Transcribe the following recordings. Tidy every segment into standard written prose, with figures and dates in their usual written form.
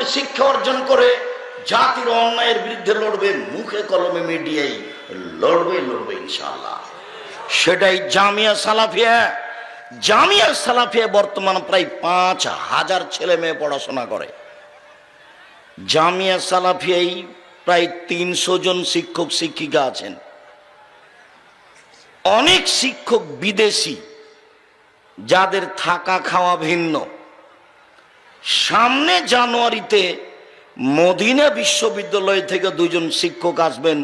মানের শিক্ষা অর্জন করে জাতির অন্যায়ের বিরুদ্ধে লড়বে, মুখে কলমে মিডিয়ায় লড়বে ইনশাআল্লাহ। সেটাই জামিয়া সালাফিয়া। জামিয়া সালাফিয়া বর্তমান প্রায় 5,000 ছেলে মেয়ে পড়াশোনা করে। জামিয়া সালাফিয়ায় প্রায় 300 জন শিক্ষক শিক্ষিকা আছেন। অনেক শিক্ষক বিদেশি, যাদের থাকা খাওয়া ভিন্ন। সামনে জানুয়ারিতে মদিনা বিশ্ববিদ্যালয় থেকে 2 জন শিক্ষক আসবেন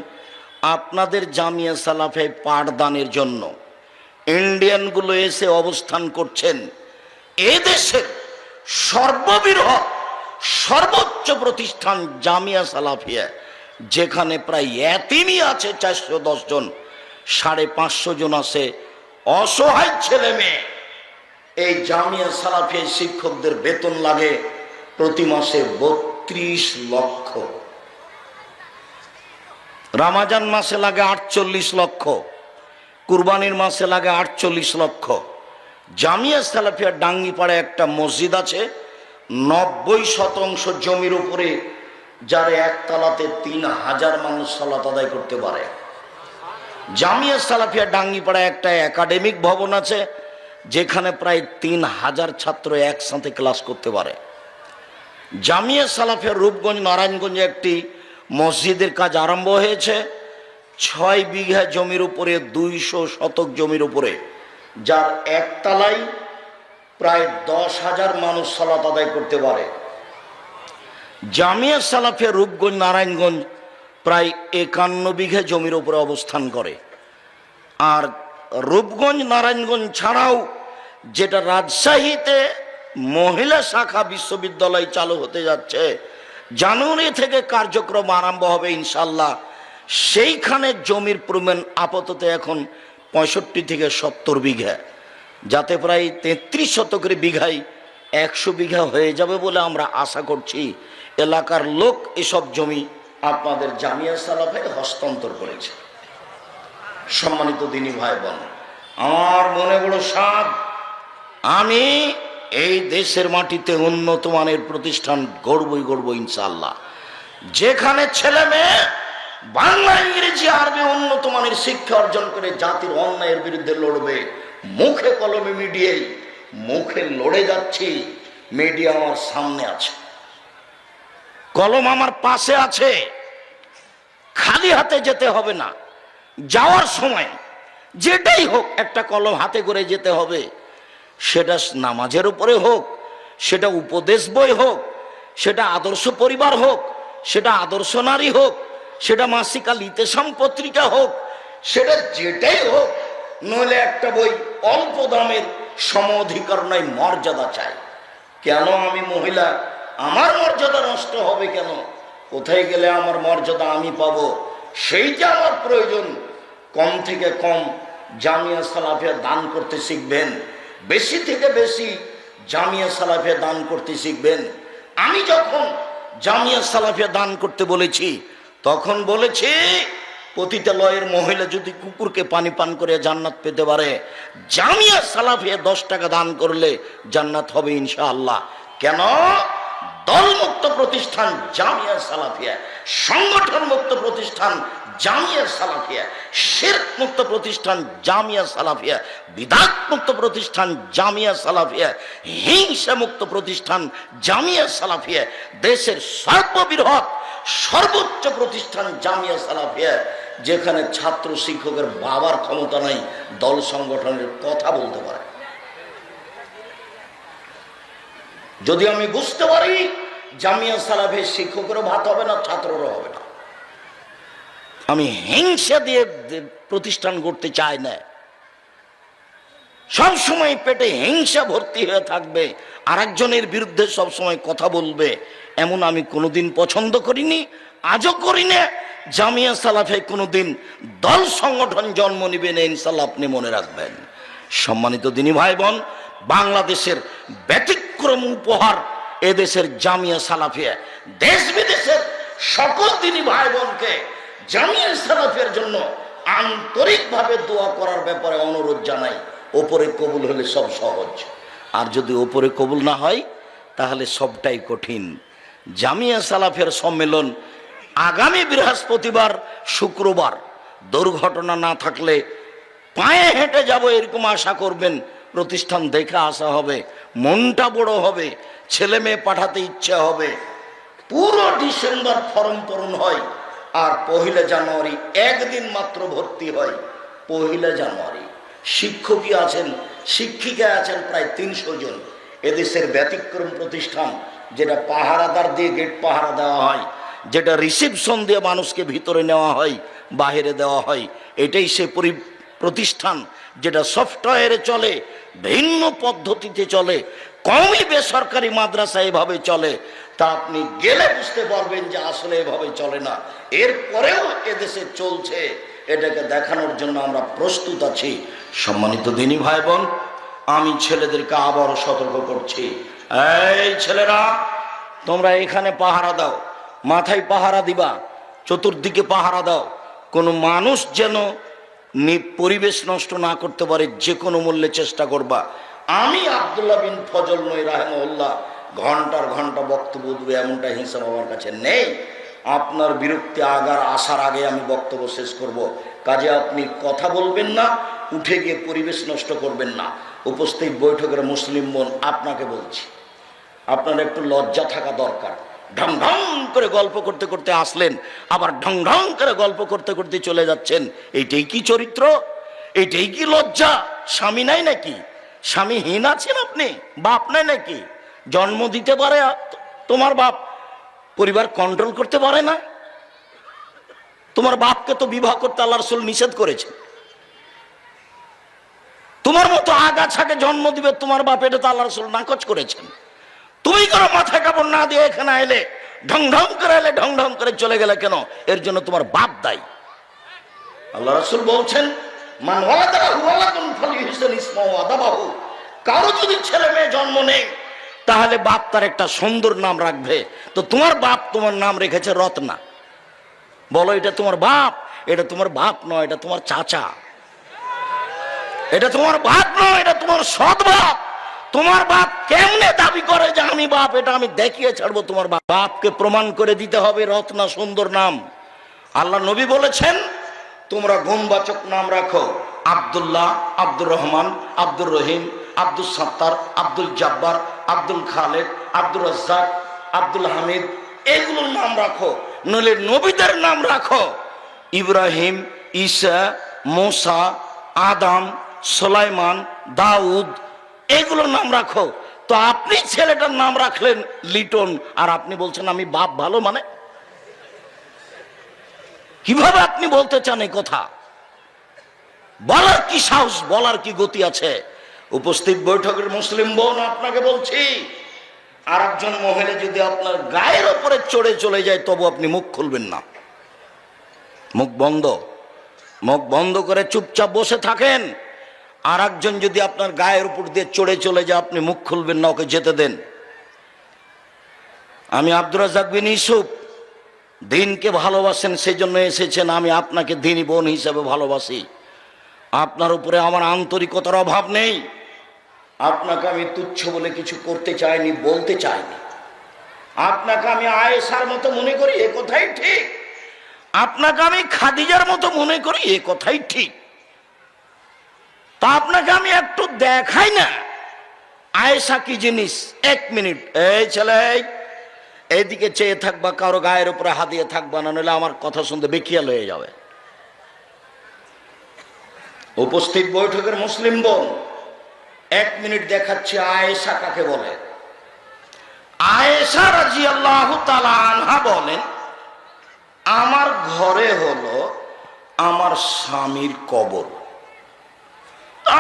আপনাদের জামিয়া সালাফিয়ায় পাঠদানের জন্য। ইন্ডিয়ানগুলো এসে অবস্থান করছেন। এদেশের সর্ববৃহৎ সর্বোচ্চ প্রতিষ্ঠান জামিয়া সালাফিয়া, যেখানে প্রায় এতিমই আছে 410 জন, 550 জন আছে অসহায় ছেলে মেয়ে। এই জামিয়া সালাফিয়া শিক্ষকদের বেতন লাগে প্রতি মাসে 32 লক্ষ, রমজান মাসে লাগে 48 লক্ষ, কুরবানির মাসে লাগে 48 লক্ষ। জামিয়া সালাফিয়া ডাঙ্গিপাড়ায় একটা মসজিদ আছে, 90% জমির উপরে, যার একতলাতে 3000 মানুষ সালাত আদায় করতে পারে। জামিয়া সালাফিয়া ডাঙ্গিপাড়ায় একটা একাডেমিক ভবন আছে, যেখানে প্রায় 3000 ছাত্র একসাথে ক্লাস করতে পারে। জামিয়া সালাফিয়া রূপগঞ্জ নারায়ণগঞ্জে একটি মসজিদের কাজ আরম্ভ হয়েছে, 6 বিঘা জমির উপরে, 200 শতক জমির উপরে, যার একতলায় প্রায় 10,000 মানুষ সালাত আদায় করতে পারে। জামিয়া সালাফিয়া রূপগঞ্জ নারায়ণগঞ্জ প্রায় 51 বিঘা জমির উপরে অবস্থান করে। আর রূপগঞ্জ নারায়ণগঞ্জ ছাড়াও যেটা রাজশাহীতে মহিলা শাখা বিশ্ববিদ্যালয় চালু হতে যাচ্ছে, জানুয়ারি থেকে কার্যক্রম আরম্ভ হবে ইনশাল্লাহ। সেইখানে জমির পরিমাণ আপাতত এখন 65 থেকে 70 বিঘা, যাতে প্রায় 33 শতকের বিঘায় 100 বিঘা হয়ে যাবে বলে আমরা আশা করছি। এলাকার লোক এসব জমি আপনাদের জামিয়া সালাফিয়ায় হস্তান্তর করেছে। সম্মানিত দিনী ভাই বোন, আমার মনে বড় সাধ, আমি এই দেশের মাটিতে উন্নত মানের প্রতিষ্ঠান গড়বই ইনশাআল্লাহ, যেখানে ছেলে মেয়ে বাংলা ইংরেজি আরবি উন্নত মানের শিক্ষা অর্জন করে জাতির অন্যায়ের বিরুদ্ধে লড়বে, মুখে কলমে মিডিয়ায়। মুখে লড়ে যাচ্ছি, মিডিয়া আমার সামনে আছে, কলম আমার পাশে আছে, খালি হাতে যেতে হবে না। যাওয়ার সময় যেটাই হোক একটা কলম হাতে করে যেতে হবে। সেটা নামাজের উপরে হোক, সেটা উপদেশ বই হোক, সেটা আদর্শ পরিবার হোক, সেটা আদর্শ নারী হোক, সেটা মাসিক আল ইতেসাম পত্রিকা হোক, সেটা যেটাই হোক, নইলে একটা বই অল্প দামের সম অধিকার নয়, মর্যাদা চাই। কেন আমি মহিলা, আমার মর্যাদা নষ্ট হবে কেন? কোথায় গেলে আমার মর্যাদা আমি পাবো, সেইটা আমার প্রয়োজন। কম থেকে কম জামিয়া সালাফিয়া দান করতে শিখবেন, বেশি থেকে বেশি জামিয়া সালাফিয়া দান করতে শিখবেন। আমি যখন জামিয়া সালাফিয়া দান করতে বলেছি, তখন বলেছি পতিতালয়ের মহিলা যদি কুকুরকে পানি পান করে জান্নাত পেতে পারে, জামিয়া সালাফিয়া 10 টাকা দান করলে জান্নাত হবে ইনশাআল্লাহ। কেন? দলমুক্ত প্রতিষ্ঠান জামিয়া সালাফিয়া, সংগঠন মুক্ত প্রতিষ্ঠান জামিয়া সালাফিয়া, শিরক মুক্ত প্রতিষ্ঠান জামিয়া সালাফিয়া, বিদআত মুক্ত প্রতিষ্ঠান জামিয়া সালাফিয়া, হিংসা মুক্ত প্রতিষ্ঠান জামিয়া সালাফিয়া, দেশের সর্ববৃহৎ সর্বোচ্চ প্রতিষ্ঠান জামিয়া সালাফিয়া, যেখানে ছাত্র শিক্ষকের বাবার ক্ষমতা নাই দল সংগঠনের কথা বলতে পারে। যদি আমি বুঝতে পারি জামিয়া সালাফিয়া শিক্ষকেরও ভাত হবে না, ছাত্ররও হবে না, আমি হিংসা দিয়ে প্রতিষ্ঠান করতে চাই না। সবসময় পেটে হিংসা ভর্তি হয়ে থাকবে, আরেকজনের বিরুদ্ধে সবসময় কথা বলবে, এমন আমি কোনোদিন পছন্দ করিনি, আজও করি না। জামিয়া সালাফিয়া কোনোদিন দল সংগঠন জন্ম নিবে না, ইনশাআল্লাহ আপনি মনে রাখবেন। সম্মানিত দিনী ভাই বোন, বাংলাদেশের ব্যতিক্রম উপহার এদেশের জামিয়া সালাফিয়া। দেশ বিদেশের সকল দিনী ভাই বোনকে জামিয়া সালাফিয়ার জন্য আন্তরিকভাবে দোয়া করার ব্যাপারে অনুরোধ জানাই। ওপরে কবুল হলে সব সহজ, আর যদি ওপরে কবুল না হয় তাহলে সবটাই কঠিন। জামিয়া সালাফের সম্মেলন আগামী বৃহস্পতিবার শুক্রবার। দুর্ঘটনা না থাকলে পায়ে হেঁটে যাব এরকম আশা করবেন। প্রতিষ্ঠান দেখে আসা হবে, মনটা বড় হবে, ছেলে মেয়ে পাঠাতে ইচ্ছা হবে। পুরো ডিসেম্বর ফর্ম পূরণ হয়, আর 1 জানুয়ারি একদিন মাত্র ভর্তি হয়। 1 জানুয়ারি শিক্ষকই আছেন, শিক্ষিকা আছেন প্রায় 300 জন। এদেশের ব্যতিক্রম প্রতিষ্ঠান, যেটা পাহারাদার দিয়ে গেট পাহারা দেওয়া হয়, যেটা রিসিপশন দিয়ে মানুষকে ভিতরে নেওয়া হয়, বাহিরে দেওয়া হয়, এটাই সে প্রতিষ্ঠান যেটা সফটওয়্যারে চলে, ভিন্ন পদ্ধতিতে চলে। কমই বেসরকারি মাদ্রাসা এভাবে চলে, তা আপনি গেলে বুঝতে পারবেন যে আসলে এভাবে চলে না। এরপরেও এদেশে চলছে, এটাকে দেখানোর জন্য আমরা প্রস্তুত আছি। সম্মানিত দিনী ভাই বোন, আমি ছেলেদেরকে আবারও সতর্ক করছি, এই ছেলেরা, তোমরা এখানে পাহারা দাও, মাথায় পাহারা দিবা, চতুর্দিকে পাহারা দাও। কোনো মানুষ যেন পরিবেশ নষ্ট না করতে পারে, যে কোনো মূল্যে চেষ্টা করবা। আমি আব্দুল্লাহ বিন ফজল নই রাহিমাহুল্লাহ ঘন্টার ঘন্টা বক্তব্য দেবে এমনটা হিসাব আমার কাছে নেই। আপনার বিরক্তি আসার আগে আমি বক্তব্য শেষ করব। কাজে আপনি কথা বলবেন না, উঠে গিয়ে পরিবেশ নষ্ট করবেন না। উপস্থিত বৈঠকের মুসলিম বোন, আপনাকে বলছি, আপনার একটু লজ্জা থাকা দরকার। ঢং ঢং করে গল্প করতে করতে আসলেন, আবার ঢং ঢং করে গল্প করতে করতে চলে যাচ্ছেন। এইটাই কি চরিত্র? এইটাই কি লজ্জা? স্বামী নাই নাকি? স্বামীহীন আছেন আপনি? বাপ নাই নাকি? জন্ম দিতে পারে তোমার বাপ, পরিবার কন্ট্রোল করতে পারে না? তোমার বাপকে তো বিবাহ করতে আল্লাহ রাসূল নিষেধ করেছে। তোমার মতো আগাছাকে জন্ম দিবে তোমার বাপ, এটা তো আল্লাহ রাসূল নাকচ করেছেন। তুমি কোনো মাথা কাপড় না দিয়ে এখানে এলে, ঢং ঢং করে এলে, ঢং ঢং করে চলে গেলে কেন? এর জন্য তোমার বাপ দায়ী। আল্লাহ রাসূল বলছেন, মান ওয়ালাদাহু ওয়ালাদুন ফালিহসিন ইসমাহু আদাবাহু। কারো যদি ছেলে মেয়ে জন্ম নেই, তাহলে বাপ তার একটা সুন্দর নাম রাখবে। তো তোমার বাপ তোমার নাম রেখেছে রত্না। বলো এটা তোমার বাপ? এটা তোমার বাপ নয়, এটা তোমার চাচা। এটা তোমার বাপ নয়, এটা তোমার সৎ বাপ। তোমার বাপ কেমনে দাবি করে যে আমি বাপ, এটা আমি দেখিয়ে ছাড়বো। তোমার বাপকে প্রমাণ করে দিতে হবে রত্না, সুন্দর নাম। আল্লাহ নবী বলেছেন, তোমরা গুণবাচক নাম রাখো। আব্দুল্লাহ, আব্দুর রহমান, আব্দুর রহিম, আব্দুল সাত্তার, আব্দুল জব্বার, আব্দুল খালেদ, আব্দুর রাজ্জাক, আব্দুল হামিদ, এগুলোর নাম রাখো। নইলে নবীদের নাম রাখো, ইব্রাহিম, ঈসা, মুসা, আদম, সুলাইমান, দাউদ, এগুলোর নাম রাখো। তো আপনি ছেলেটার নাম রাখলেন লিটন, আর আপনি বলছেন আমি বাপ ভালো? মানে কিভাবে আপনি বলতে চান এই কথা? বলার কি সাহস, বলার কি গতি আছে? উপস্থিত বৈঠকের মুসলিম বোন, আপনাকে বলছি, আর একজন মহিলা যদি আপনার গায়ের ওপরে চড়ে চলে যায়, তবু আপনি মুখ খুলবেন না। মুখ বন্ধ, মুখ বন্ধ করে চুপচাপ বসে থাকেন। আর একজন যদি আপনার গায়ের উপর দিয়ে চড়ে চলে যায়, আপনি মুখ খুলবেন না, ওকে যেতে দেন। আমি আব্দুর রাজ্জাক বিন ইউসুফ, দিনকে ভালোবাসেন সেই জন্য এসেছেন। আমি আপনাকে দিনী বোন হিসাবে ভালোবাসি। আপনার উপরে আমার আন্তরিকতার অভাব নেই। আপনাকে আমি তুচ্ছ বলে কিছু করতে চাইনি, বলতে চাইনি। আপনাকে আমি আয়েশার মতো মনে করি, এ কথাই ঠিক। আপনাকে আমি খাদিজার মতো মনে করি, এ কথাই ঠিক। তা আপনাকে আমি একটু দেখাই না আয়েশা কি জিনিস। 1 মিনিট, এই ছেলে, এইদিকে চেয়ে থাকবা, কারো গায়ের উপরে হাত দিয়ে থাকবা না, নইলে আমার কথা শুনতে বেখিয়াল হয়ে যাবে। উপস্থিত বৈঠকের মুসলিম বোন, 1 মিনিট দেখাচ্ছি আয়েশা কাকে বলে। আয়েশা রাদিয়াল্লাহু তাআলা আনহা বলেন, আমার ঘরে হলো আমার স্বামীর কবর।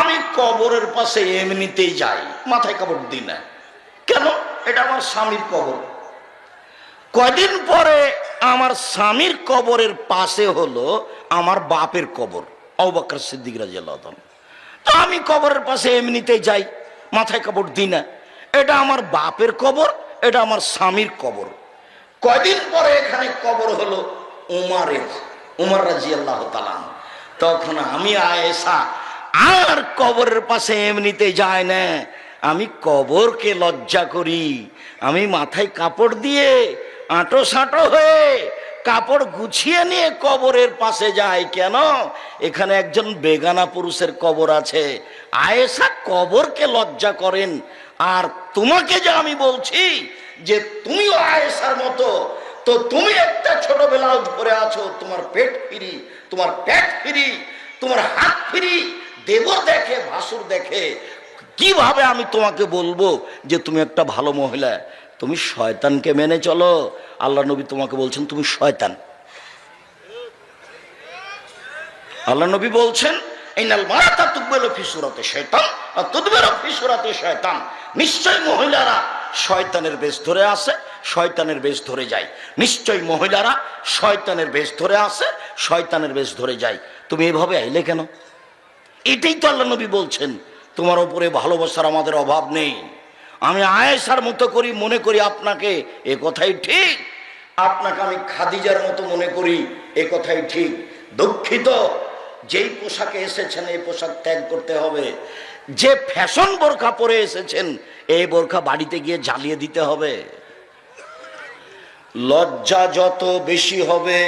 আমি কবরের পাশে এমনিতেই যাই, মাথায় কাপড় দিই না। কেন? এটা আমার স্বামীর কবর। কয়দিন পরে আমার স্বামীর কবরের পাশে হলো আমার বাপের কবর, আবু বকর সিদ্দিক রাদিয়াল্লাহু তাআলা। তো আমি কবরের পাশে এমনিতেই যাই, মাথায় কাপড় দিই না। এটা আমার বাপের কবর, এটা আমার স্বামীর কবর। কয়দিন পরে এখানে কবর হলো উমারের, উমর রাদিয়াল্লাহু তাআলা। তখন আমি আয়েশা আর কবরের পাশে এমনিতে যায় না, আমি কবরকে লজ্জা করি। আমি মাথায় কাপড় দিয়ে আঁটো সাঁটো হয়ে কাপড় গুছিয়ে নিয়ে কবরের পাশে যাই। কেন? এখানে একজন বেগানা পুরুষের কবর আছে। আয়েশা কবরকে লজ্জা করেন। আর তোমাকে যে আমি বলছি যে তুমিও আয়েশার মতো, তো তুমি একটা ছোট ব্লাউজ পরে আছো, তোমার পেট ফ্রি, তোমার পেট ফ্রি, তোমার হাত ফ্রি, দেবর দেখে ভাসুর দেখে, কিভাবে আমি তোমাকে বলবো যে তুমি একটা ভালো মহিলা? তুমি শয়তানকে মেনে চলো। আল্লাহ নবী তোমাকে বলছেন তুমি শয়তান। আল্লাহ নবী বলছেন ইনাল মারাতা তুকবালু ফি সূরাতি শাইতান ওয়া তুদবারু ফি সূরাতি শাইতান। নিশ্চয় মহিলারা শয়তানের বেশ ধরে আসে, শয়তানের বেশ ধরে যায়। নিশ্চয় মহিলারা শয়তানের বেশ ধরে আসে, শয়তানের বেশ ধরে যায়। তুমি এভাবে আইলে কেন? এটাই তো আল্লাহ নবী বলছেন। তোমার উপরে ভালোবাসার আমাদের অভাব নেই। আমি আয়েশার মতো করি মনে করি আপনাকে, এ কথাই ঠিক। আপনাকে আমি খাদিজার মতো মনে করি, এ কথাই ঠিক। দুঃখিত, যেই পোশাকে এসেছেন এই পোশাক ত্যাগ করতে হবে। যে ফ্যাশন বোরখা পরে এসেছেন এই বোরখা বাড়িতে গিয়ে জ্বালিয়ে দিতে হবে। লজ্জা যত বেশি হবে,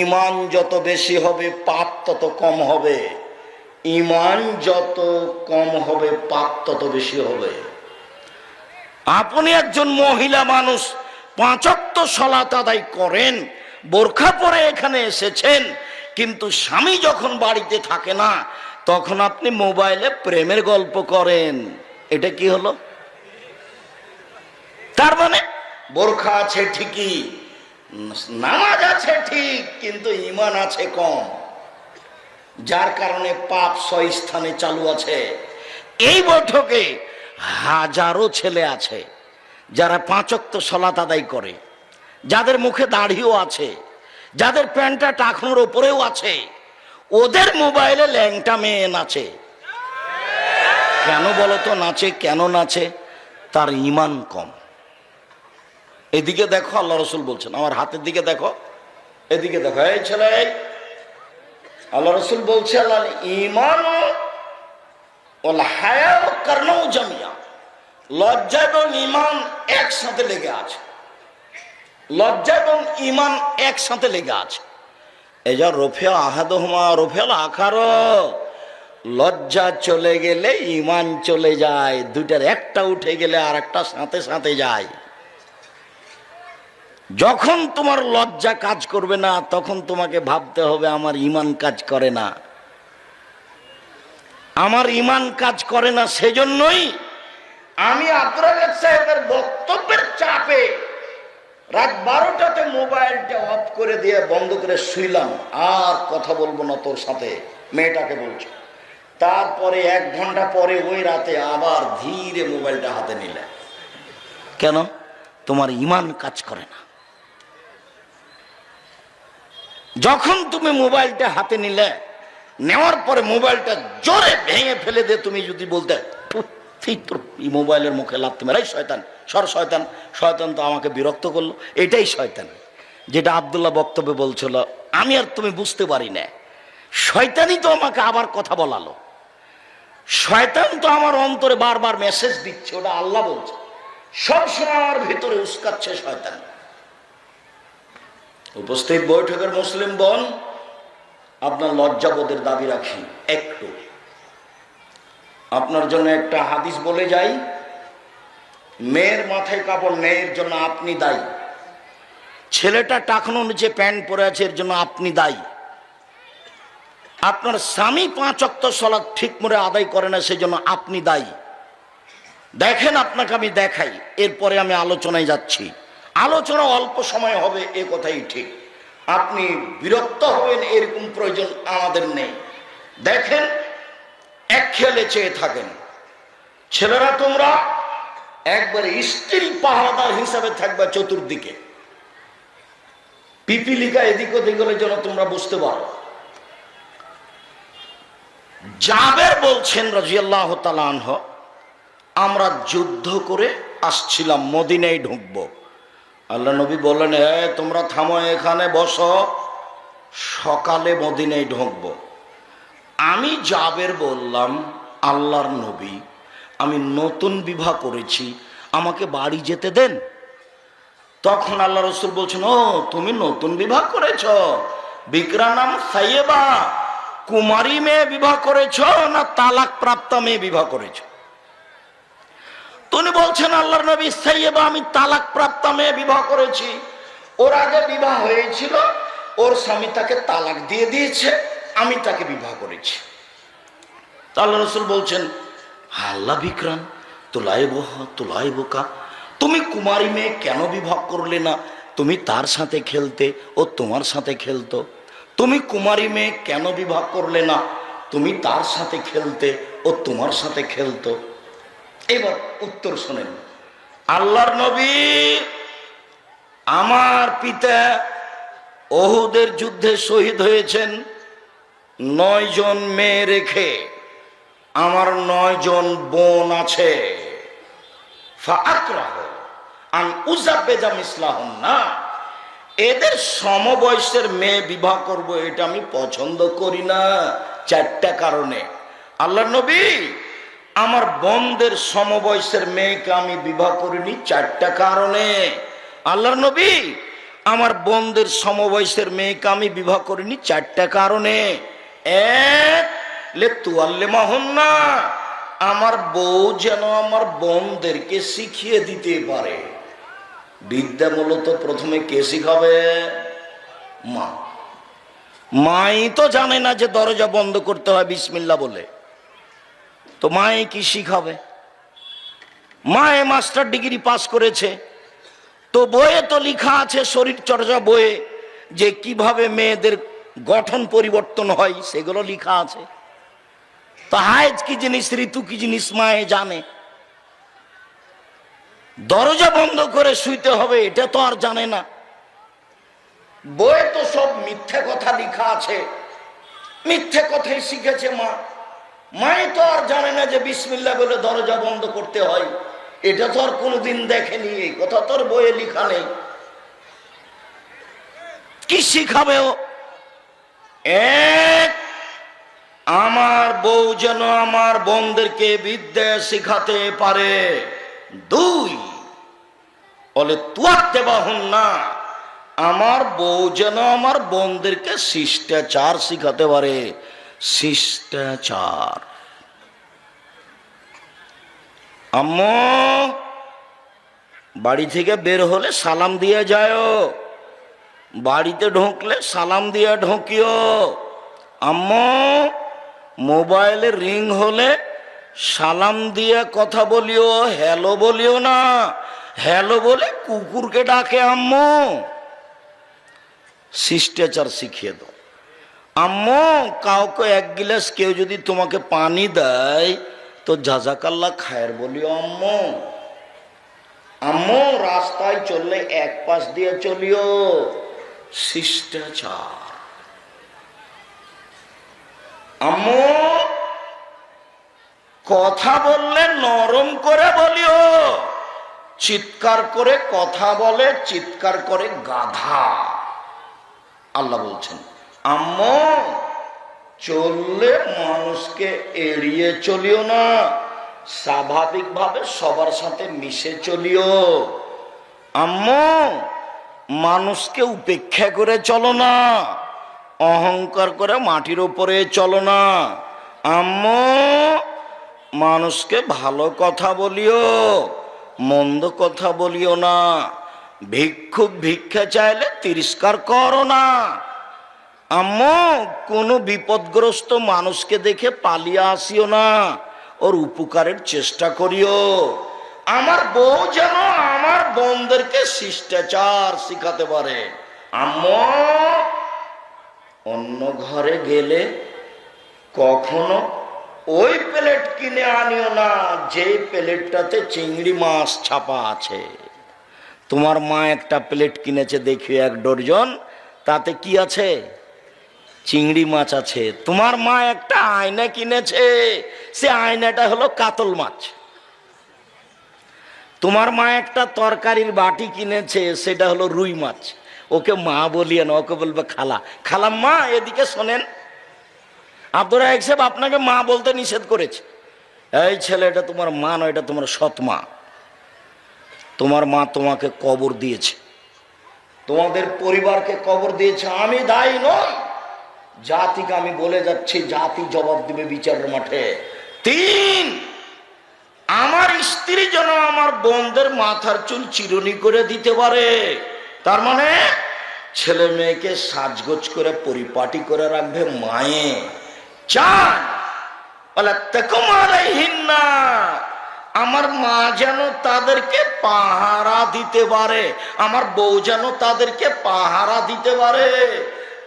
ঈমান যত বেশি হবে, পাপ তত কম হবে। ঈমান যত কম হবে, পাপ তত বেশি হবে। আপনি একজন মহিলা মানুষ, 5 ওয়াক্ত সালাত আদায় করেন, বোরখা পরে এখানে এসেছেন, কিন্তু স্বামী যখন বাড়িতে থাকে না তখন আপনি মোবাইলে প্রেমের গল্প করেন। এটা কি হলো? তার মানে বোরখা আছে ঠিকই, নামাজ আছে ঠিক, কিন্তু ঈমান আছে কম, যার কারণে পাপ 6 স্থানে চালু আছে। এই বৈঠকে হাজারো ছেলে আছে যারা 5 ওয়াক্ত সালাত আদায় করে, যাদের মুখে দাড়িও আছে, যাদের প্যান্টটা টাকনোর উপরেও আছে, ওদের মোবাইলে ল্যাংটা মেয়ে নাচে। কেন বলো তো নাচে? কেন নাচে? তার ঈমান কম। এদিকে দেখো, আল্লাহ রসুল বলছেন, আমার হাতের দিকে দেখো, এদিকে দেখো, এই ছেলে, আল্লাহ রসুল বলছে আল্লাহ ঈমান ওয়াল হায়া কারনাউ জামিয়া, লজ্জা এবং ঈমান একসাথে লেগে আছে। লজ্জা এবং ঈমান একসাথে লেগে আছে। এই যা রফিয়া আহাদুহুমা রফিয়াল আখার, লজ্জা চলে গেলে ঈমান চলে যায়, দুইটার একটা উঠে গেলে আর একটা সাথে সাথে যায়। যখন তোমার লজ্জা কাজ করবে না তখন তোমাকে ভাবতে হবে আমার ঈমান কাজ করে না, আমার ঈমান কাজ করে না। সেজন্যই আমি আব্দুর রাজ্জাক সাহেবের বক্তব্যের চাপে রাত 12টাতে মোবাইলটা অফ করে দিয়ে বন্ধ করে শুইলাম, আর কথা বলবো না তোর সাথে, মেয়েটাকে বলছো। তারপরে 1 ঘন্টা পরে ওই রাতে আবার ধীরে মোবাইলটা হাতে নিলে। কেন? তোমার ঈমান কাজ করে না। যখন তুমি মোবাইলটা হাতে নিলে, নেওয়ার পরে মোবাইলটা জোরে ভেঙে ফেলে দিয়ে তুমি যদি বলতে মোবাইলের মুখে লাথি মেরে, শয়তান সর, শয়তান, শয়তান তো আমাকে বিরক্ত করলো, এটাই শয়তান। যেটা আব্দুল্লাহ বক্তব্যে বলছিল, আমি আর তুমি বুঝতে পারি না, শয়তানই তো আমাকে আবার কথা বলালো, শয়তান তো আমার অন্তরে বারবার মেসেজ দিচ্ছে, ওটা আল্লাহ বলছে, সবসময় আমার ভিতরে উস্কাচ্ছে শয়তান। উপস্থিত বৈঠকের মুসলিম বোন, আপনার লজ্জাবোধের দাবি রাখি একটু। আপনার জন্য একটা হাদিস বলে যাই, মেয়ের মাথায় কাপড় নেই এর জন্য আপনি দায়ী, ছেলেটা টাকনো নিচে প্যান্ট পরে আছে এর জন্য আপনি দায়ী, আপনার স্বামী 5 ওয়াক্ত সালাত ঠিক মতো আদায় করে না সেজন্য আপনি দায়ী। দেখেন আপনাকে আমি দেখাই, এরপরে আমি আলোচনায় যাচ্ছি। আলোচনা অল্প সময় হবে, এ কথাই ঠিক। আপনি বিরক্ত হবেন এরকম প্রয়োজন আমাদের নেই। দেখেন, এক খেয়ালে চেয়ে থাকেন। ছেলেরা তোমরা একবারে স্ত্রী পাহারাদার হিসাবে থাকবে চতুর্দিকে, পিপিলিকা এদিক ওদিক গেলে যেন তোমরা বুঝতে পারো। জাবের বলছেন রাদিয়াল্লাহু তাআলা আনহু, আমরা যুদ্ধ করে আসছিলাম, মদিনায় ঢুকবো। আল্লাহ নবী বললেন, তোমরা থামো, এখানে বসো, সকালে মদিনায় ঢুকবো। আমি জাবের বললাম, আল্লাহর নবী, আমি নতুন বিবাহ করেছি, আমাকে বাড়ি যেতে দেন। তখন আল্লাহ রসুল বলছেন, ও তুমি নতুন বিবাহ করেছ, বিক্রানাম সাইয়েবা, কুমারী মেয়ে বিবাহ করেছ না তালাক প্রাপ্ত মেয়ে বিবাহ করেছ? তুমি বলছেন আল্লাহর নবী সাইয়েবা, আমি তালাক প্রাপ্ত মেয়ে বিবাহ করেছি। ওর আগে বিবাহ হয়েছিল, ওর স্বামী তাকে তালাক দিয়ে দিয়েছে, আমি তাকে বিবাহ করেছি। আল্লাহ রসুল বলছেন, আল্লাহ বিক্রান তোলাই বোকা, তুমি কুমারী মেয়ে কেন বিবাহ করলে না? তুমি তার সাথে খেলতে, ও তোমার সাথে খেলতো। তুমি কুমারী মেয়ে কেন বিবাহ করলে না? তুমি তার সাথে খেলতে, ও তোমার সাথে খেলতো। এবার উত্তর শোনেন। আল্লাহর নবী, আমার পিতা ওহুদের যুদ্ধে শহীদ হয়েছেন 9 জন মেয়ে রেখে। আমার 9 জন বোন আছে। এদের সমবয়সের মেয়ে বিবাহ করব, এটা আমি পছন্দ করি না 4টা কারণে। আল্লাহর নবী, আমার বোনদের সমবয়সের মেয়েকে আমি বিবাহ করিনি 4টা কারণে। আল্লাহর নবী, আমার বোনদের সমবয়সের মেয়েকে আমি বিবাহ করিনি 4টা কারণে। না, আমার বউ যেন আমার বোনদেরকে শিখিয়ে দিতে পারে। বিদ্যা মূলত প্রথমে কে শিখাবে? মা। মাই তো জানে না যে দরজা বন্ধ করতে হয় বিসমিল্লাহ বলে, তো মাই কি শিখাবে? মায়ে মাস্টার ডিগ্রি পাস করেছে, তো বইয়ে তো লেখা আছে, শরীর চর্চা বইয়ে, যে কিভাবে মেয়েদের গঠন পরিবর্তন হয়, সেগুলো লেখা আছে। তো হায়েজ কি জিনিস, ঋতু কি জিনিস মায়ে জানে। দরজা বন্ধ করে শুইতে হবে এটা তো আর জানে না। বইয়ে তো সব মিথ্যে কথা লেখা আছে, মিথ্যে কথাই শিখেছে মা। মাই তো আর জানে না যে বিসমিল্লাহ বলে দরজা বন্ধ করতে হয়, এটা তো আর কোনোদিন দেখেনি, এই কথা তোর বইয়ে লেখা নেই। কি শিখাবে ও? আমার বউ যেন আমার বোনদেরকে বিদ্যা শিখাতে পারে। 2, বলে তুয়াতে বাহুন না, আমার বউ যেন আমার বোনদেরকে শিষ্টাচার শিখাতে পারে। শিষ্টাচার। আম্মু, বাড়ি থেকে বের হলে সালাম দিয়ে যায়, বাড়িতে ঢুকলে সালাম দিয়ে ঢুকিও। আম্মু, মোবাইলে রিং হলে সালাম দিয়ে কথা বলিও, হ্যালো বলিও না। হ্যালো বলে কুকুরকে ডাকে আম্মু। শিষ্টাচার শিখিয়ে দাও। আম্মু, কাউকে 1 গিলাস কেউ যদি তোমাকে পানি দেয় তো জাজাকাল্লাহ খায়ের বলিও আম্মু। আম্মু, রাস্তায় চললে 1 পাশ দিয়ে চলিও। শিষ্টাচার। আম্মু, কথা বললে নরম করে বলিও, চিৎকার করে কথা বলে, চিৎকার করে গাধা। আল্লাহ বলছেন, আম্মু, চললে মানুষকে এড়িয়ে চলিও না, স্বাভাবিকভাবে সবার সাথে মিশে চলিও। আম্মু, মানুষকে উপেক্ষা করে চলো না, অহংকার করে মাটির উপরে চলো না। আম্মু, মানুষকে ভালো কথা বলিও, মন্দ কথা বলিও না। ভিক্ষুক ভিক্ষা চাইলে তিরস্কার করো না। আম্মু, কোনো বিপদগ্রস্ত মানুষকে দেখে পালিয়ে আসিও না, ওর উপকারের চেষ্টা করিও। আমার বউ যেন আমার বোনদেরকে শিষ্টাচার শিখাতে পারে। আম্মু, অন্য ঘরে গেলে কখনো ওই প্লেট কিনে আনিও না যে প্লেটটাতে চিংড়ি মাছ ছাপা আছে। তোমার মা একটা প্লেট কিনেছে, দেখিও 1 ডজন, তাতে কি আছে? চিংড়ি মাছ আছে। তোমার মা একটা আয়না কিনেছে, সে আয়নাটা হলো কাতল মাছ। তোমার মা একটা তরকারির বাটি কিনেছে, সেটা হলো রুই মাছ। ওকে মা বলিয়ে না, ওকে বলবে খালা। খালাম্মা, এদিকে শোনেন, আব্দুর রাজ্জাক সাহেব আপনাকে মা বলতে নিষেধ করেছে। এই ছেলে, এটা তোমার মা নয়, এটা তোমার সৎ মা। তোমার মা তোমাকে কবর দিয়েছে, তোমাদের পরিবারকে কবর দিয়েছে। আমি দায়ী নই। জাতিকে আমি বলে যাচ্ছি, জাতি জবাব দিবে বিচারের মাঠে। 3, আমার স্ত্রী যেন আমার বোনদের মাথার চুল চিরুনি করে দিতে পারে। তার মানে ছেলে মেয়েকে সাজগোজ করে পরিপাটি করে রাখবে মায়ে। 4, আমার মা যেন তাদেরকে পাহারা দিতে পারে, আমার বউ যেন তাদেরকে পাহারা দিতে পারে।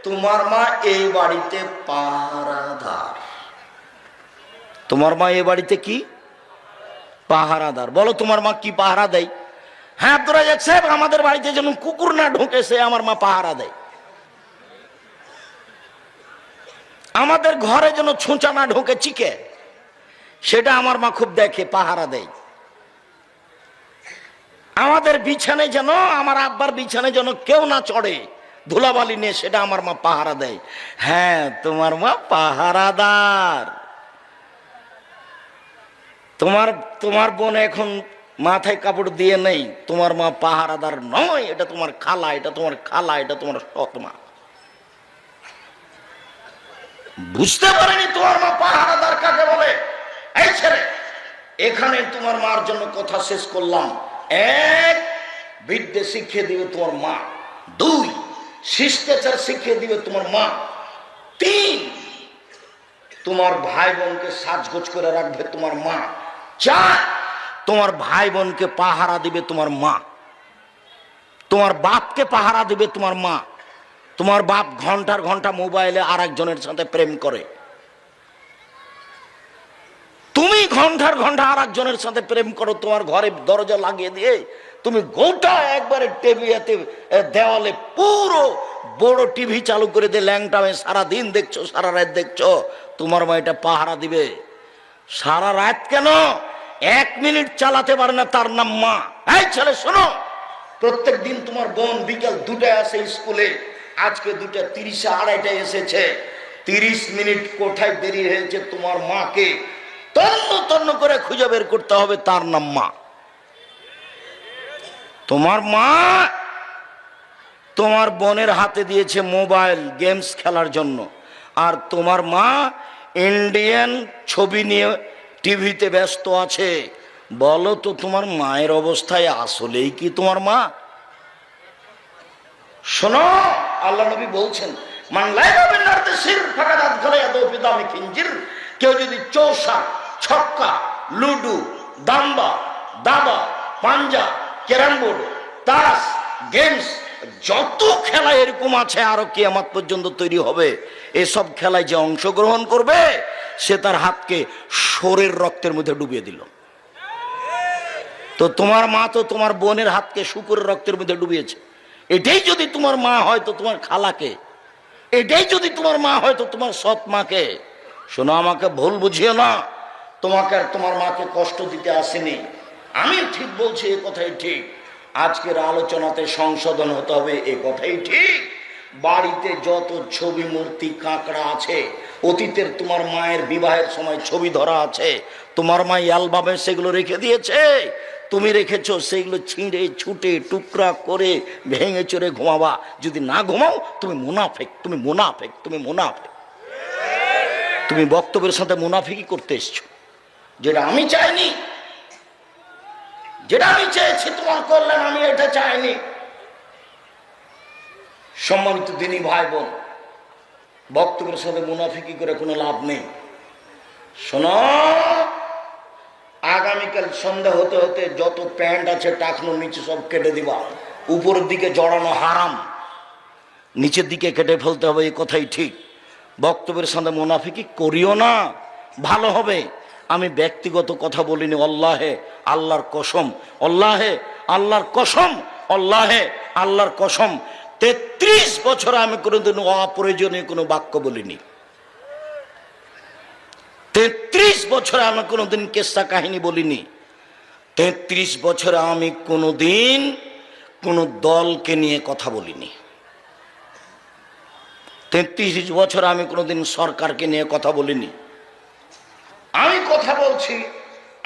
তোমার মা এই বাড়িতে পাহারাদার। তোমার মা এই বাড়িতে কি পাহারাদার? বলো তোমার মা কি পাহারা দেয়? হ্যাঁ আব্দুর রাজ্জাক সাহেব, আমাদের বাড়িতে যেন কুকুর না ঢোকে সে আমার মা পাহারা দেয়। আমাদের ঘরে যেন ছুঁচা না ঢোকে চিকে, সেটা আমার মা খুব দেখে, পাহারা দেয়। আমাদের বিছানায় যেন, আমার আব্বার বিছানায় যেন কেউ না চড়ে ধুলাবালি নিয়ে, সেটা আমার মা পাহারা দেয়। হ্যাঁ, তোমার মা পাহারাদার। তোমার বোন এখন মাথায় কাপড় দিয়ে নেই, তোমার মা পাহারাদার নয়, এটা তোমার খালা, এটা তোমার খালা, এটা তোমার সৎ মা। বুঝতে পারেনি তোমার মা পাহারাদার কাকে বলে? এই ছেলে, এখানে তোমার মার জন্য কথা শেষ করলাম। 1, বিদ্যে শিখিয়ে দিবে তোমার মা। 2, শিষ্টাচার শিখিয়ে দিবে তোমার মা। 3, তোমার ভাই বোনকে সাজগোজ করে রাখবে তোমার মা। 4, তোমার ভাই বোনকে পাহারা দিবে তোমার মা। তোমার বাপকে পাহারা দিবে তোমার মা। তোমার বাপ ঘন্টার ঘন্টা মোবাইলে আর একজনের সাথে প্রেম করে, তুমি ঘন্টার ঘন্টা আর একজনের সাথে প্রেম করো, তোমার ঘরে দরজা লাগিয়ে দিয়ে তুমি গোটা একবারে টেবিতে দেওয়ালে পুরো বড় টিভি চালু করে দিয়ে ল্যাংটা সারাদিন দেখছো, সারা রাত দেখছো। তোমার মা এটা পাহারা দিবে। সারা রাত কেন, 1 মিনিট চালাতে পারে না, তার নাম মা। এই ছেলে শোনো, প্রত্যেক দিন তোমার বোন বিকাল 2টায় আসে স্কুলে, আজকে 2:30 2:30 এসেছে। 30 মিনিট কোথায় দেরি হয়েছে, তোমার মাকে তন্ন তন্ন করে খুঁজে বের করতে হবে, তার নাম মা। তোমার মা তোমার বোনের হাতে দিয়েছে মোবাইল গেমস খেলার জন্য, আর তোমার মা ইন্ডিয়ান ছবি নিয়ে টিভিতে ব্যস্ত আছে। বলো তো তোমার মায়ের অবস্থায় আসলেই কি তোমার মা? শোনো, আল্লাহ নবী বলছেন, মান লাইবা বিন নারতে শির ফাকাদাত খালায়াদু ফি দামি খিনজির। কেউ যদি চৌসা, ছক্কা, লুডু, দাম্বা, দাবা, পাঞ্জা, ক্যারাম বোর্ড, তাস, গেমস, যত খেলা এরকম আছে আরো কিয়ামত পর্যন্ত তৈরি হবে, এসব খেলায় যে অংশগ্রহণ করবে সে তার হাতকে শরীর রক্তের মধ্যে ডুবিয়ে দিল। তো তোমার মা তো তোমার বোনের হাতকে শুকুরের রক্তের মধ্যে ডুবিয়েছে। এটাই যদি তোমার মা হয় তো তোমার খালাকে, এটাই যদি তোমার মা হয় তো তোমার সৎ মাকে। শোনো, আমাকে ভুল বুঝিও না, তোমাকে আর তোমার মাকে কষ্ট দিতে আসেনি। আমি ঠিক বলছি, এ কথাই ঠিক। আজকের আলোচনাতে সংশোধন হতে হবে, এ কথাই ঠিক। বাড়িতে যত ছবি, মূর্তি, কাঁকড়া আছে, অতীতের তোমার মায়ের বিবাহের সময় ছবি ধরা আছে, তোমার মা অ্যালবামে সেগুলো রেখে দিয়েছে, তুমি রেখেছো। সেগুলো ছিঁড়ে ছুটে টুকরা করে ভেঙে চড়ে ঘুমাবা। যদি না ঘুমাও তুমি মুনাফেক, তুমি মুনাফেক, তুমি মুনাফেক। তুমি বক্তব্যের সাথে মুনাফিকি করতে এসছো, যেটা আমি চাইনি, যেটা আমি চেয়েছি তোমার কল্যাণ, আমি এটা চাইনি। সম্মানিত দিনী ভাই বোন, বক্তব্যের সাথে মুনাফিকি করে কোনো লাভ নেই। শোনো, আগামীকাল সন্ধ্যা হতে হতে যত প্যান্ট আছে টাকনো নিচে সব কেটে দিবা। উপরের দিকে জড়ানো হারাম, নিচের দিকে কেটে ফেলতে হবে, এই কথাই ঠিক। বক্তব্যের সাথে মুনাফিকি করিও না, ভালো হবে। আমি ব্যক্তিগত কথা বলিনি, আল্লাহে আল্লাহর কসম, আল্লাহে আল্লাহর কসম, আল্লাহে আল্লাহর কসম, 33 বছর আমি কোনোদিন অপ্রয়োজনীয় কোনো বাক্য বলিনি। 33 বছরে আমি কোনোদিন কেসা কাহিনী বলিনি। 33 বছরে আমি কোনোদিন কোনো দলকে নিয়ে কথা বলিনি। 33 বছরে আমি কোনোদিন সরকারকে নিয়ে কথা বলিনি। আমি কথা বলছি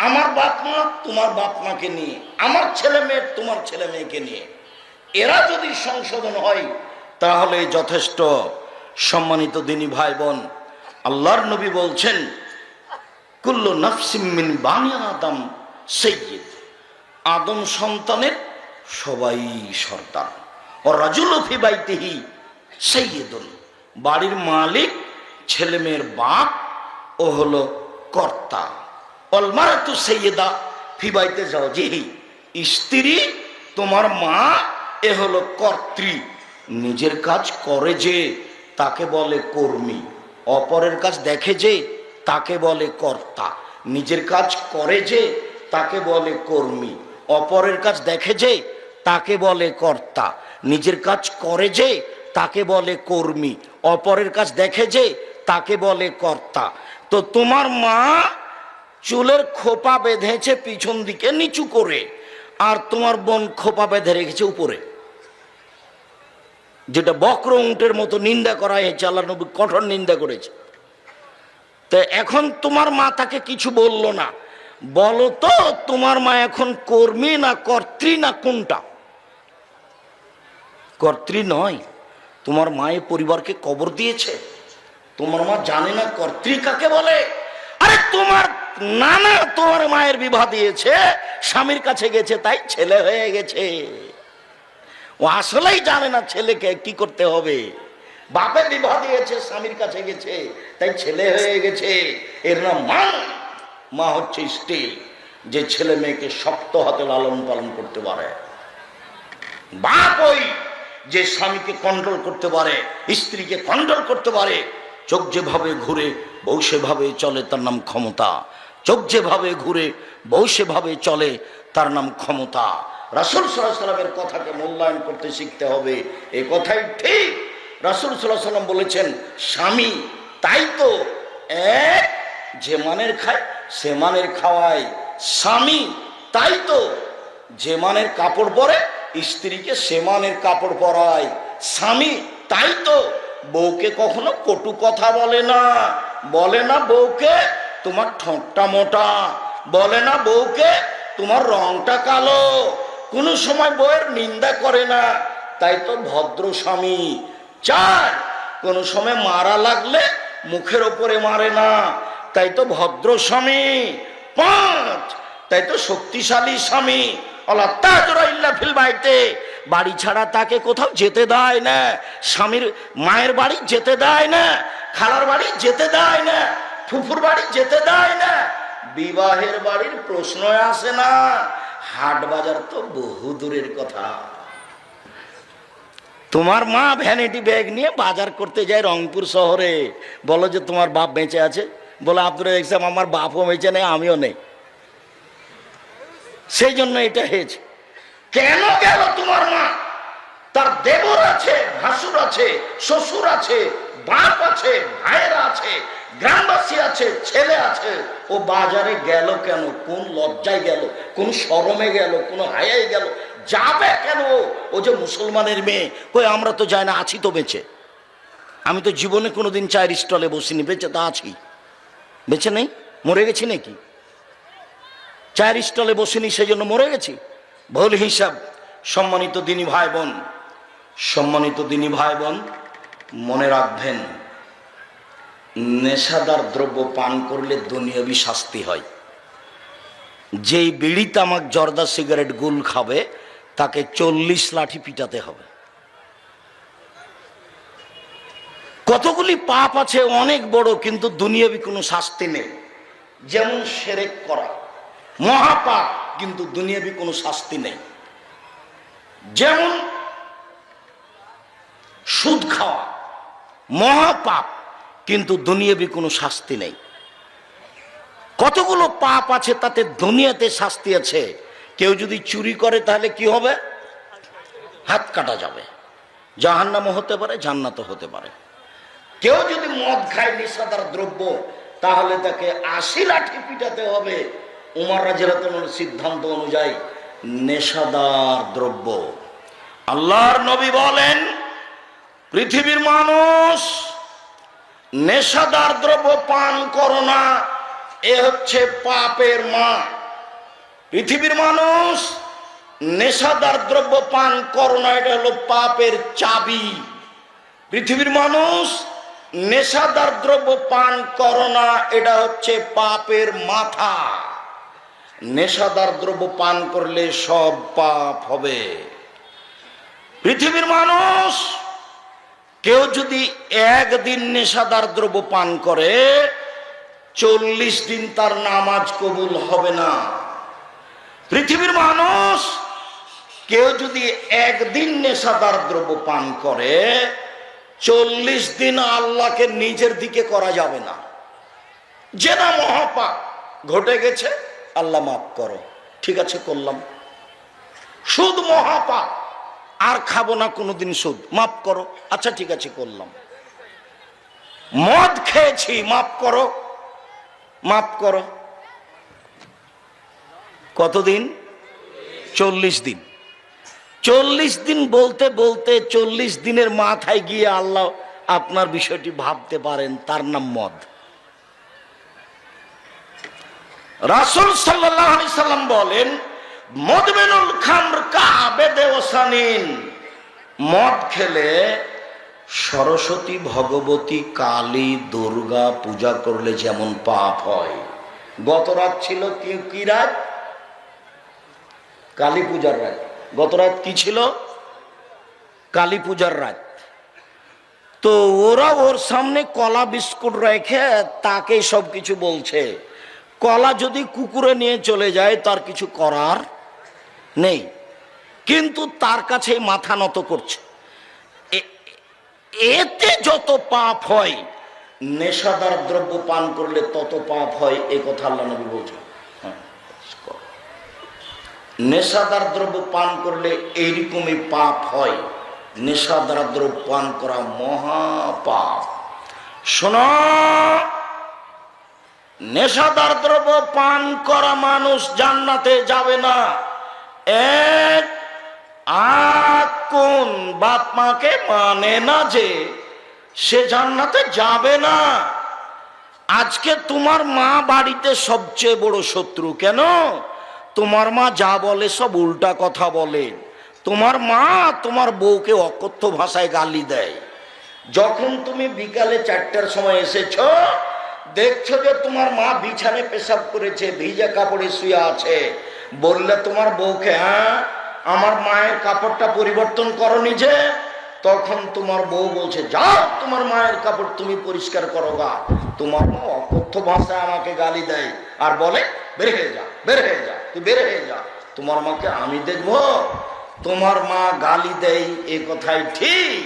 আমার বাপ মা তোমার বাপ মাকে নিয়ে, আমার ছেলে মেয়ে তোমার ছেলে মেয়েকে নিয়ে, এরা যদি সংশোধন হয় তাহলে যথেষ্ট। সম্মানিত দিনী ভাই বোন, আল্লাহর নবী বলছেন কুল্লু নাফসিম মিন বানি আদম সাইয়্যিদ, আদম সন্তানের সবাই সর্দার। ও রাজুলু ফি বাইতিহি সাইয়্যিদুন, বাড়ির মালিক ছেলে মেয়ের বাপ ও হলো কর্তা। অল মারাতু সাইয়্যিদা ফি বাইতি জাওজিহি, স্ত্রী তোমার মা এ হলো কর্ত্রী। নিজের কাজ করে যে তাকে বলে কর্মী, অপরের কাজ দেখে যে তাকে বলে কর্তা। নিজের কাজ করে যে তাকে বলে কর্মী, অপরের কাজ দেখে যে তাকে বলে কর্তা। নিজের কাজ করে যে তাকে বলে কর্মী, অপরের কাজ দেখে যে তাকে বলে কর্তা। তো তোমার মা চুলের খোপা বেঁধেছে পিছন দিকে নিচু করে, আর তোমার বোন খোপা বেঁধে রেখেছে উপরে, যেটা বক্র উটের মতো নিন্দা করা হয়েছে। আল্লাহ নবী কঠোর নিন্দা করেছে। তো এখন তোমার মা তাকে কিছু বললো না, বলো তো তোমার মা এখন কর্মী না কর্ত্রী না কোনটা? কর্ত্রী নয়, তোমার মায়ের পরিবারকে কবর দিয়েছে। তোমার মা জানে না কর্ত্রী কাকে বলে? আরে তোমার নানা তোমার মায়ের বিবাহ দিয়েছে, স্বামীর কাছে গেছে তাই ছেলে হয়ে গেছে। ও আসলেই জানে না ছেলেকে কি করতে হবে। বাপের বিবাহ দিয়েছে, স্বামীর কাছে গেছে তাই ছেলে হয়ে গেছে। এর নাম মা। মা হচ্ছে স্ত্রী, যে ছেলে মেয়েকে শক্ত হাতে লালন পালন করতে পারে। বাপ ওই যে স্বামীকে কন্ট্রোল করতে পারে, স্ত্রীকে কন্ট্রোল করতে পারে। চোখ যেভাবে ঘুরে বউ সেভাবে চলে, তার নাম ক্ষমতা। চোখ যেভাবে ঘুরে বউ সেভাবে চলে, তার নাম ক্ষমতা। রাসূল সাল্লাল্লাহু আলাইহি ওয়াসাল্লামের কথাকে মূল্যায়ন করতে শিখতে হবে। এই কথাই ঠিক। রাসূল সাল্লাল্লাহু আলাইহি ওয়াসাল্লাম বলেছেন, স্বামী তাই তো এক যে মানের খায় সে মানের খাওয়ায়। স্বামী তাই তো যে মানের কাপড় পরে স্ত্রীকে সে মানের কাপড় পরায়। স্বামী তাই তো বউকে কখনো কটু কথা বলে না। বলে না বউকে তোমার ঠোঁটটা মোটা, বলে না বউকে তোমার রংটা কালো, কোনো সময় বউয়ের নিন্দা করে না। তাই তো ভদ্র স্বামী। চার, কোনো সময় মারা লাগলে মুখের ওপরে মারে না, তাই তো ভদ্র স্বামী। পাঁচ, তাই তো শক্তিশালী স্বামী। আল্লাহ তাজরা ইল্লা ফিল বাইতে, বাড়ি ছাড়া তাকে কোথাও যেতে দেয় না। স্বামীর মায়ের বাড়ি যেতে দেয় না, খালার বাড়ি যেতে দেয় না, ফুফুর বাড়ি যেতে দেয় না। বিবাহের বাড়ির প্রশ্ন আসে না। হাট বাজার তো বহু দূরের কথা। তোমার মা ভ্যানিটি ব্যাগ নিয়ে বাজার করতে যায় রংপুর শহরে। বলো যে তোমার বাপ বেঁচে আছে? বলে আব্দুল রাজ্জাক আমার বাপও বেঁচে নেই, আমিও নেই, সেই জন্য এটা হয়েছে। কেন গেল তোমার মা? তার দেবর আছে, ভাসুর আছে, শ্বশুর আছে, বাপ আছে, ভাইয়েরা আছে, গ্রামবাসী আছে, ছেলে আছে। ও বাজারে গেল কেন? কোন লজ্জায় গেল? কোন শরমে গেল? কোন হায়ায় গেল? যাবে কেন? ও যে মুসলমানের মেয়ে। কই আমরা তো যাই না, আছি তো বেঁচে। আমি তো জীবনে কোনোদিন চায়ের স্টলে বসিনি, বেঁচে তা আছি। বেঁচে নেই? মরে গেছি নাকি? চায়ের স্টলে বসিনি সেই জন্য মরে গেছি? ভুল হিসাব। সম্মানিত দিনী ভাই বোন, সম্মানিত দিনী ভাই বোন, মনে রাখবেন, নেশাদার দ্রব্য পান করলে দুনিয়াবি শাস্তি হয়। যেই বিড়ি তামাক জর্দা সিগারেট গুল খাবে তাকে 40 লাঠি পিটাতে হবে। কতগুলি পাপ আছে অনেক বড়, কিন্তু দুনিয়াবি কোনো শাস্তি নেই। যেমন শিরক করা মহাপাপ, কিন্তু দুনিয়াবি কোনো শাস্তি নেই। যেমন সুদ খাওয়া মহাপাপ, কিন্তু দুনিয়াবি কোনো শাস্তি নেই। কতগুলো পাপ আছে তাতে দুনিয়াতে শাস্তি আছে। কেউ যদি চুরি করে তাহলে কি হবে? হাত কাটা যাবে, জাহান্নামও হতে পারে, জান্নাতও হতে পারে। কেউ যদি মদ খায় নেশাদার দ্রব্য, তাহলে তাকে 80 লাঠি পিটাতে হবে উমর রাদিয়াল্লাহু আনহুর সিদ্ধান্ত অনুযায়ী। নেশাদার দ্রব্য, আল্লাহর নবী বলেন, পৃথিবীর মানুষ নেশাদার দ্রব্য পান করো না, এ হচ্ছে পাপের মা। পৃথিবীর মানুষ নেশাদার দ্রব্য পান করো না, এটা হলো পাপের চাবি। পৃথিবীর মানুষ নেশাদার দ্রব্য পান করো না, এটা হচ্ছে পাপের মাথা। নেশাদার দ্রব্য পান করলে সব পাপ হবে। পৃথিবীর মানুষ কেউ যদি একদিন নেশাদার দ্রব্য পান করে 40 দিন তার নামাজ কবুল হবে না। পৃথিবীর মানুষ কেউ যদি একদিন নেশাদার দ্রব্য পান করে 40 দিন আল্লাহকে নিজের দিকে করা যাবে না। জেনা মহাপাপ ঘটে গেছে, আল্লাহ মাফ করো, ঠিক আছে করলাম। সুদ মহাপাপ, আর খাবো না কোনোদিন সুদ, মাফ করো, আচ্ছা ঠিক আছে করলাম। মদ খেয়েছি, মাফ করো, মাফ করো। কতদিন? 40 দিন। 40 দিন বলতে বলতে 40 দিনের মাথায় গিয়ে আল্লাহ আপনার বিষয়টি ভাবতে পারেন, তার নাম মদ। রাসূল সাল্লাল্লাহু আলাইহি সাল্লাম বলেন, মদমিনুল খামর কাবেদে ওসানিন, মদ খেলে সরস্বতী, ভগবতী, কালী, দুর্গা পূজা করলে যেমন পাপ হয়। গত রাত ছিল কি রাত? কালী পূজার রাত। গত রাত কি ছিল? কালী পূজার রাত। তো ওরা ওর সামনে কলা বিস্কুট রেখে তাকে সব কিছু বলছে। কলা যদি কুকুরে নিয়ে চলে যায় তার কিছু করার নেই, কিন্তু তার কাছে মাথা নত করছে। এতে যত পাপ হয়, নেশাদার দ্রব্য পান করলে তত পাপ হয়, এ কথা আল্লাহ নবী বলছেন। নেশাদার দ্রব্য পান করলে এইরকমই পাপ হয়। নেশাদার দ্রব্য পান করা মহাপাপ। শোনো, নেশাদার দ্রব্য পান করা মানুষ জান্নাতে যাবে না। এক কোন বাপ মাকে মানে না যে সে জান্নাতে যাবে না। আজকে তোমার মা বাড়িতে সবচেয়ে বড় শত্রু। কেন? তোমার মা যা বলে সব উল্টা কথা বলে। তোমার মা তোমার বউকে অকথ্য ভাষায় গালি দেয়। যখন তুমি বিকালে 4টার সময় এসেছ, দেখছো যে তোমার মা বিছানে পেশাব করেছে, ভিজা কাপড়ে শুয়ে আছে, বললে তোমার বউকে, হ্যাঁ আমার মায়ের কাপড়টা পরিবর্তন করনি যে? তখন তোমার বউ বলছে, যাও তোমার মায়ের কাপড় তুমি পরিষ্কার করো গা। তোমার মা অকথ্য ভাষায় আমাকে গালি দেয় আর বলে, বের হয়ে যা, বের হয়ে যা, তুই বের হয়ে যা। তোমার মাকে আমি দেখবো? তোমার মা গালি দেয়, এ কথাই ঠিক।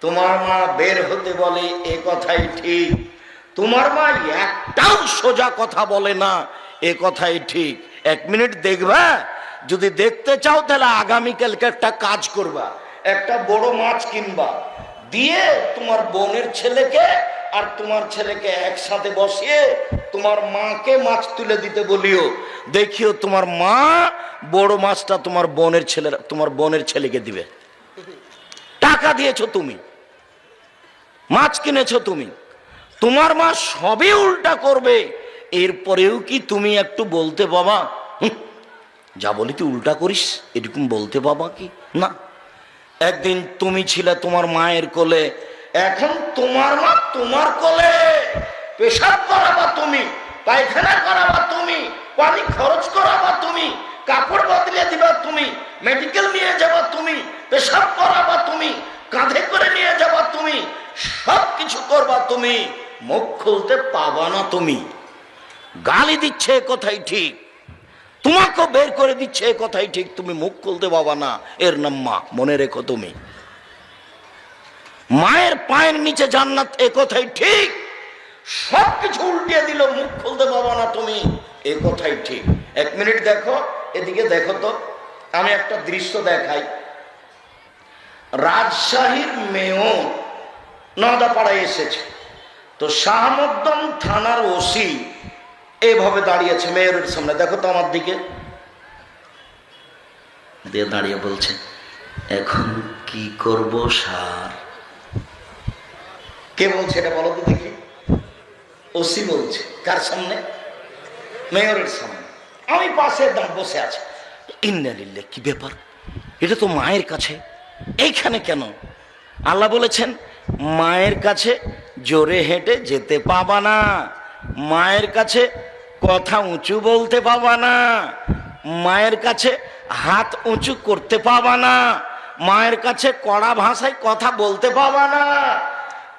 তোমার মা বের হতে বলে, এ কথাই ঠিক। তোমার মা একটাও সোজা কথা বলে না, এ কথাই ঠিক। 1 মিনিট দেখবা। যদি দেখতে চাও তাহলে আগামীকালকে একটা কাজ করবা, একটা বড় মাছ কিনবা, দিয়ে তোমার বোনের ছেলেকে আর তোমার ছেলেকে একসাথে বসিয়ে তোমার মাকে মাছ তুলে দিতে বলিও। দেখিও তোমার মা বড় মাছটা তোমার বোনের ছেলেকে দিবে। টাকা দিয়েছো তুমি, মাছ কিনেছো তুমি, তোমার মা সবই উল্টা করবে। এরপরেও কি তুমি একটু বলতে বাবা, যা বলি তুই উল্টা করিস, এরকম বলতে বাবা কি না? একদিন তুমি ছিলে তোমার মায়ের কোলে, এখন তোমার মা তোমার কোলে। পেশাব করাবা তুমি, পায়খানা করাবা তুমি, পানি খরচ করাবা তুমি, কাপড় বদলে দিবা তুমি, মেডিকেল নিয়ে যাবা তুমি, পেশাব করাবা তুমি, কাঁধে করে নিয়ে যাবা তুমি, সব কিছু করবা তুমি, মুখ খুলতে পাবা না তুমি। গালি দিচ্ছে কথাই ঠিক, তোমাকে বের করে দিচ্ছে কথাই ঠিক, তুমি মুখ খুলতে পাবা না। এর নাম মা, মনে রেখো তুমি। মায়ের পায়ের নিচে জান্নাত, এ কথাই ঠিক। সবকিছু উল্টিয়ে দিল, মুখ খুলতে পাবা না তুমি, এ কথাই ঠিক। 1 মিনিট দেখো, এদিকে দেখো তো, আমি একটা দৃশ্য দেখাই। রাজশাহীর মেয়র নওদাপাড়ায় এসেছে, তো শাহ মকদম থানার ওসি এভাবে দাঁড়িয়েছে মেয়রের সামনে। দেখো তো আমার দিকে দিয়ে দাঁড়িয়ে বলছে, এখন কি করব স্যার? কে বলছে এটা বলো তো দেখি? ওসি বলছে। কার সামনে? মেয়রের সামনে, আমি পাশে বসে আছি। ইন্নালিল্লাহ, কি ব্যাপার, এটা তো মায়ের কাছে, এইখানে কেন? আল্লাহ বলেছেন মায়ের কাছে জোরে হেঁটে যেতে পাবা না, মায়ের কাছে কথা উঁচু বলতে পাবা না, মায়ের কাছে হাত উঁচু করতে পাবা না, মায়ের কাছে কড়া ভাষায় কথা বলতে পাবা না।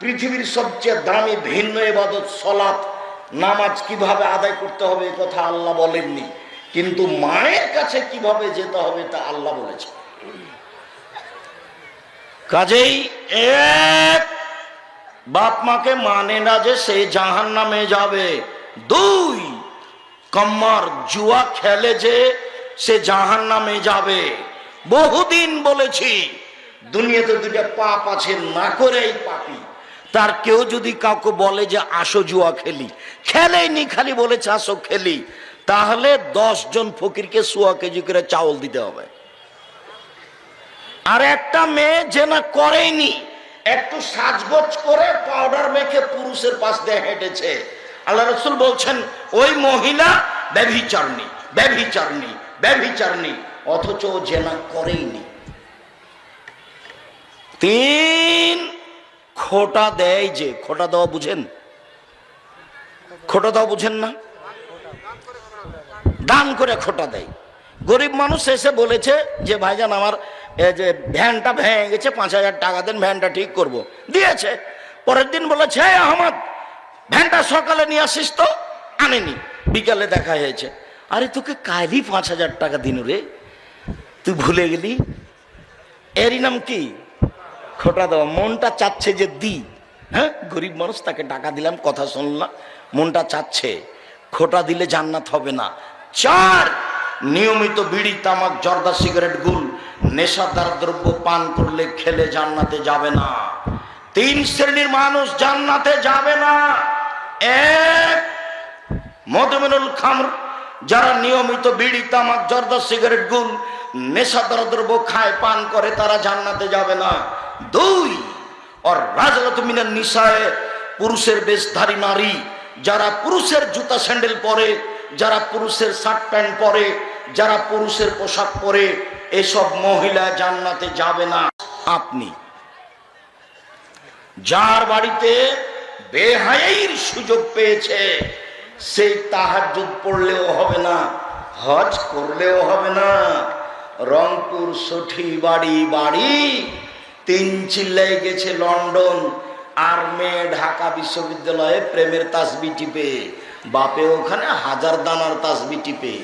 পৃথিবীর সবচেয়ে দামি ভিন্ন ইবাদত সালাত, নামাজ কিভাবে আদায় করতে হবে এ কথা আল্লাহ বলেননি, কিন্তু মায়ের কাছে কিভাবে যেতে হবে তা আল্লাহ বলেছে। কাজেই এক, বাপ মাকে মানে না যে সে জাহান্নামে যাবে। দুই, কম্মার জুয়া খেলে যে সে জাহান্নামে যাবে। বহুদিন বলেছি দুনিয়াতে দুইটা পাপ আছে, না করেই পাপী। তার কেউ যদি কাউকে বলে যে আসো জুয়া খেলি, খেলেনি, খালি বলেছে আসো খেলি, তাহলে 10 জন ফকিরকে 100 কেজি করে চাউল দিতে হবে। আর একটা মেয়ে যে না করেনি, একটু সাজগোজ করে পাউডার মেখে পুরুষের পাশ দিয়ে হেঁটেছে, আল্লাহ রাসূল বলছেন ওই মহিলা ব্যভিচারিণী, ব্যভিচারিণী, ব্যভিচারিণী, অথচ যে না করেইনি। 3, খোটা দেয় যে, খোটা দেওয়া বুঝেন? খোটা দেওয়া বুঝেন না? দান করে খোটা দেয়। গরিব মানুষ এসে বলেছে যে ভাইজান আমার যে ভ্যানটা ভেঙে গেছে, 5000 টাকা দেন, ভ্যানটা ঠিক করব। দিয়েছে। পরের দিন বলেছে আহমদ ভ্যানটা সকালে নিয়ে আসিস, তো আনেনি, বিকালে দেখা হয়েছে, আরে তোকে কালই 5000 টাকা দিন রে, তুই ভুলে গেলি। এরই নাম কি? খোটা দেওয়া। মনটা চাচ্ছে যে দি, হ্যাঁ গরিব মানুষ, তাকে টাকা দিলাম, কথা শুনলাম, মনটা চাচ্ছে। খোটা দিলে জান্নাত হবে না। 4, নিয়মিত বিড়ি, তামাক, জর্দা, সিগারেট, গুল, নেশাদার দ্রব্য পান করলে, খেলে জান্নাতে যাবে না। 3 শ্রেণীর মানুষ জান্নাতে যাবে না। 1, মদমিনুল খামর, যারা নিয়মিত বিড়ি, তামাক, জর্দা, সিগারেট, গুল, নেশাদার দ্রব্য খায়, পান করে, তারা জান্নাতে যাবে না। 2, আর রাজরাত মিনান নিসায়ে, পুরুষের বেশধারী নারী, যারা পুরুষের জুতা স্যান্ডেল পরে, যারা পুরুষের শার্ট প্যান্ট পরে, যারা পুরুষের পোশাক পরে, এসব মহিলা জান্নাতে যাবে না। আপনি যার বাড়িতে বেহায়াইর সুযোগ পেয়েছে, সেই তাহাজ্জুদ পড়লেও হবে না, হজ করলেও হবে না। রংপুর সঠি বাড়ি বাড়ি 3 চিল্লাই গেছে লন্ডন, আর মেয়ে ঢাকা বিশ্ববিদ্যালয়ে প্রেমের তাসবি টিপে, বাপে ওখানে 1000 দানার তাসবি টিপে।